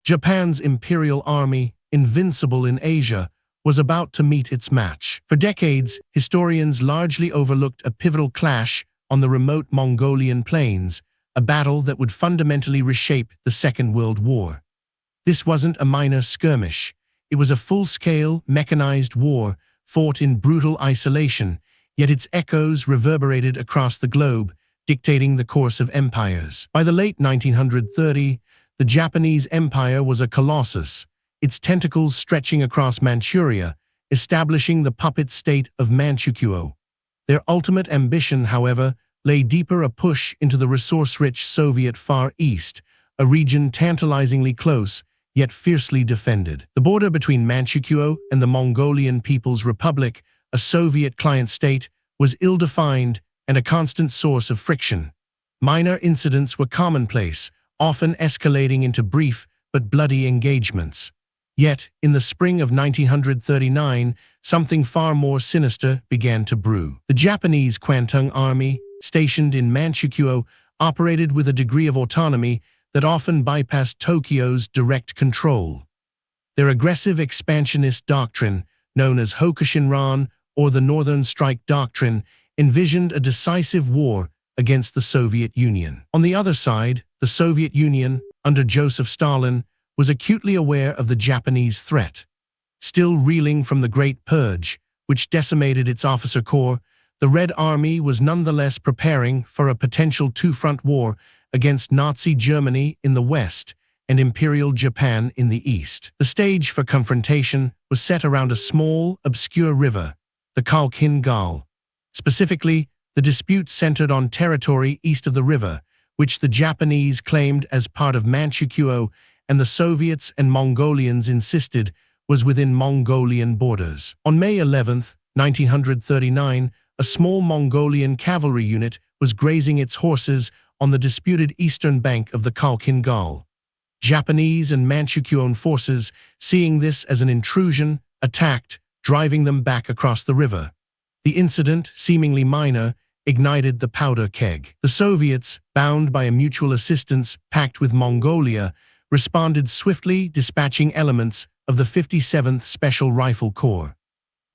Japan's Imperial Army, invincible in Asia, was about to meet its match. For decades, historians largely overlooked a pivotal clash on the remote Mongolian plains, a battle that would fundamentally reshape the Second World War. This wasn't a minor skirmish. It was a full-scale, mechanized war fought in brutal isolation, yet its echoes reverberated across the globe, dictating the course of empires. By the late 1930s, the Japanese Empire was a colossus, its tentacles stretching across Manchuria, establishing the puppet state of Manchukuo. Their ultimate ambition, however, lay deeper, a push into the resource-rich Soviet Far East, a region tantalizingly close, yet fiercely defended. The border between Manchukuo and the Mongolian People's Republic, a Soviet client state, was ill-defined and a constant source of friction. Minor incidents were commonplace, often escalating into brief but bloody engagements. Yet, in the spring of 1939, something far more sinister began to brew. The Japanese Kwantung Army, stationed in Manchukuo, operated with a degree of autonomy that often bypassed Tokyo's direct control. Their aggressive expansionist doctrine, known as Hokushinran or the Northern Strike Doctrine, envisioned a decisive war against the Soviet Union. On the other side, the Soviet Union, under Joseph Stalin, was acutely aware of the Japanese threat. Still reeling from the Great Purge, which decimated its officer corps, the Red Army was nonetheless preparing for a potential two-front war against Nazi Germany in the west and Imperial Japan in the east. The stage for confrontation was set around a small, obscure river, the Khalkhin. Specifically, the dispute centered on territory east of the river, which the Japanese claimed as part of Manchukuo and the Soviets and Mongolians insisted was within Mongolian borders. On May 11, 1939, a small Mongolian cavalry unit was grazing its horses on the disputed eastern bank of the Khalkhin. Japanese and Manchukuoan forces, seeing this as an intrusion, attacked, driving them back across the river. The incident, seemingly minor, ignited the powder keg. The Soviets, bound by a mutual assistance pact with Mongolia, responded swiftly, dispatching elements of the 57th Special Rifle Corps.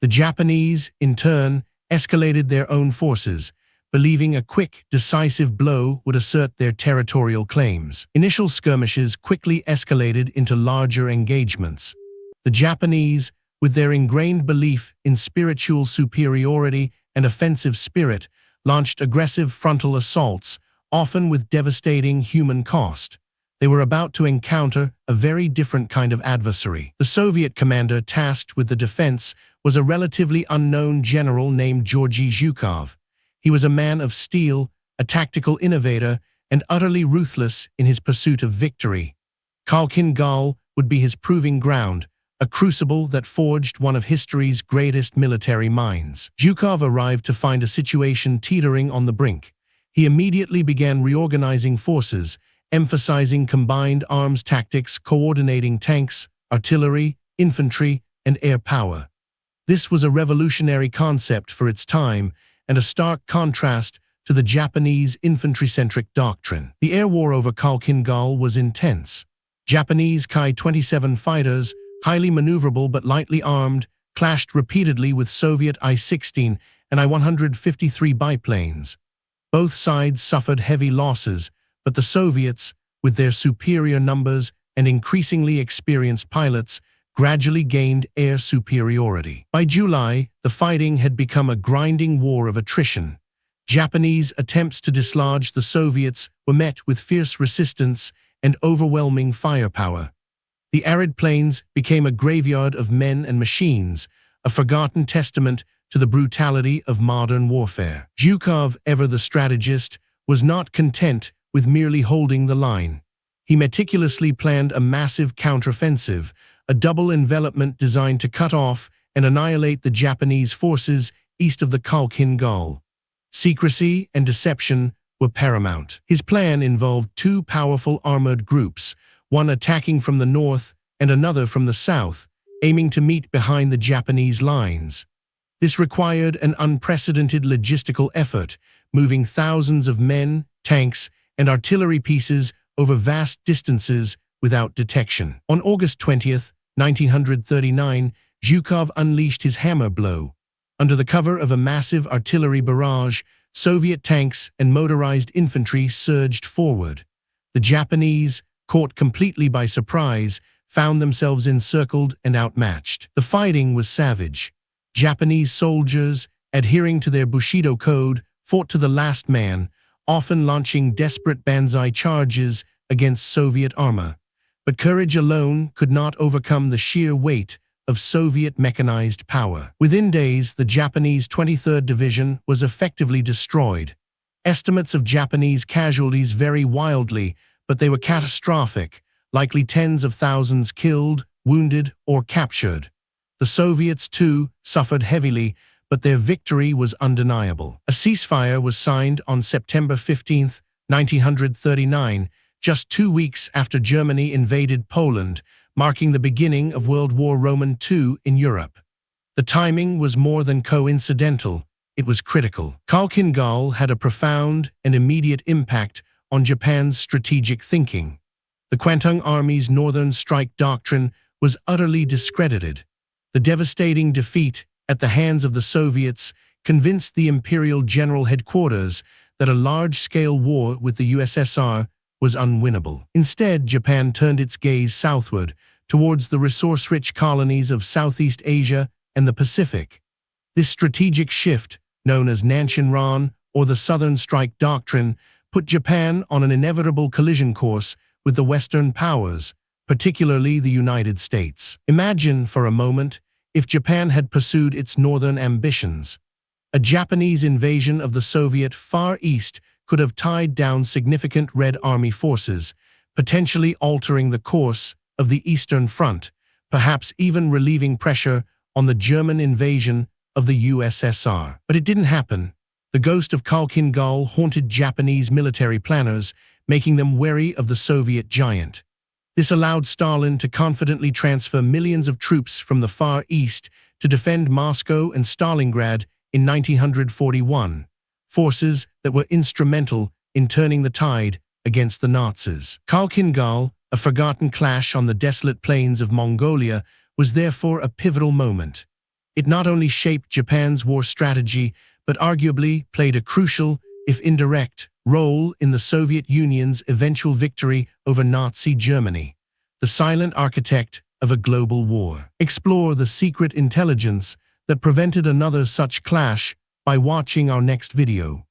The Japanese, in turn, escalated their own forces, believing a quick, decisive blow would assert their territorial claims. Initial skirmishes quickly escalated into larger engagements. The Japanese, with their ingrained belief in spiritual superiority and offensive spirit, launched aggressive frontal assaults, often with devastating human cost. They were about to encounter a very different kind of adversary. The Soviet commander tasked with the defense was a relatively unknown general named Georgy Zhukov. He was a man of steel, a tactical innovator, and utterly ruthless in his pursuit of victory. Khalkhin would be his proving ground, a crucible that forged one of history's greatest military minds. Zhukov arrived to find a situation teetering on the brink. He immediately began reorganizing forces, emphasizing combined arms tactics, coordinating tanks, artillery, infantry, and air power. This was a revolutionary concept for its time and a stark contrast to the Japanese infantry-centric doctrine. The air war over Khalkhin was intense. Japanese Ki-27 fighters, highly maneuverable but lightly armed, clashed repeatedly with Soviet I-16 and I-153 biplanes. Both sides suffered heavy losses, but the Soviets, with their superior numbers and increasingly experienced pilots, gradually gained air superiority. By July, the fighting had become a grinding war of attrition. Japanese attempts to dislodge the Soviets were met with fierce resistance and overwhelming firepower. The arid plains became a graveyard of men and machines, a forgotten testament to the brutality of modern warfare. Zhukov, ever the strategist, was not content with merely holding the line. He meticulously planned a massive counteroffensive, a double envelopment designed to cut off and annihilate the Japanese forces east of the Khalkhin. Secrecy and deception were paramount. His plan involved two powerful armored groups, one attacking from the north and another from the south, aiming to meet behind the Japanese lines. This required an unprecedented logistical effort, moving thousands of men, tanks, and artillery pieces over vast distances without detection. On August 20th, 1939, Zhukov unleashed his hammer blow. Under the cover of a massive artillery barrage, Soviet tanks and motorized infantry surged forward. The Japanese, caught completely by surprise, found themselves encircled and outmatched. The fighting was savage. Japanese soldiers, adhering to their Bushido code, fought to the last man, often launching desperate banzai charges against Soviet armor. But courage alone could not overcome the sheer weight of Soviet mechanized power. Within days, the Japanese 23rd Division was effectively destroyed. Estimates of Japanese casualties vary wildly, but they were catastrophic, likely tens of thousands killed, wounded, or captured. The Soviets, too, suffered heavily, but their victory was undeniable. A ceasefire was signed on September 15, 1939, just 2 weeks after Germany invaded Poland, marking the beginning of World War II in Europe. The timing was more than coincidental, it was critical. Khalkhin had a profound and immediate impact on Japan's strategic thinking. The Kwantung Army's Northern Strike Doctrine was utterly discredited. The devastating defeat at the hands of the Soviets convinced the Imperial General Headquarters that a large-scale war with the USSR was unwinnable. Instead, Japan turned its gaze southward, towards the resource-rich colonies of Southeast Asia and the Pacific. This strategic shift, known as Nanshinran or the Southern Strike Doctrine, put Japan on an inevitable collision course with the Western powers, particularly the United States. Imagine, for a moment, if Japan had pursued its northern ambitions. A Japanese invasion of the Soviet Far East could have tied down significant Red Army forces, potentially altering the course of the Eastern Front, perhaps even relieving pressure on the German invasion of the USSR. But it didn't happen. The ghost of Khalkhin haunted Japanese military planners, making them wary of the Soviet giant. This allowed Stalin to confidently transfer millions of troops from the Far East to defend Moscow and Stalingrad in 1941, forces that were instrumental in turning the tide against the Nazis. Khalkhin, a forgotten clash on the desolate plains of Mongolia, was therefore a pivotal moment. It not only shaped Japan's war strategy, but arguably played a crucial, if indirect, role in the Soviet Union's eventual victory over Nazi Germany, the silent architect of a global war. Explore the secret intelligence that prevented another such clash by watching our next video.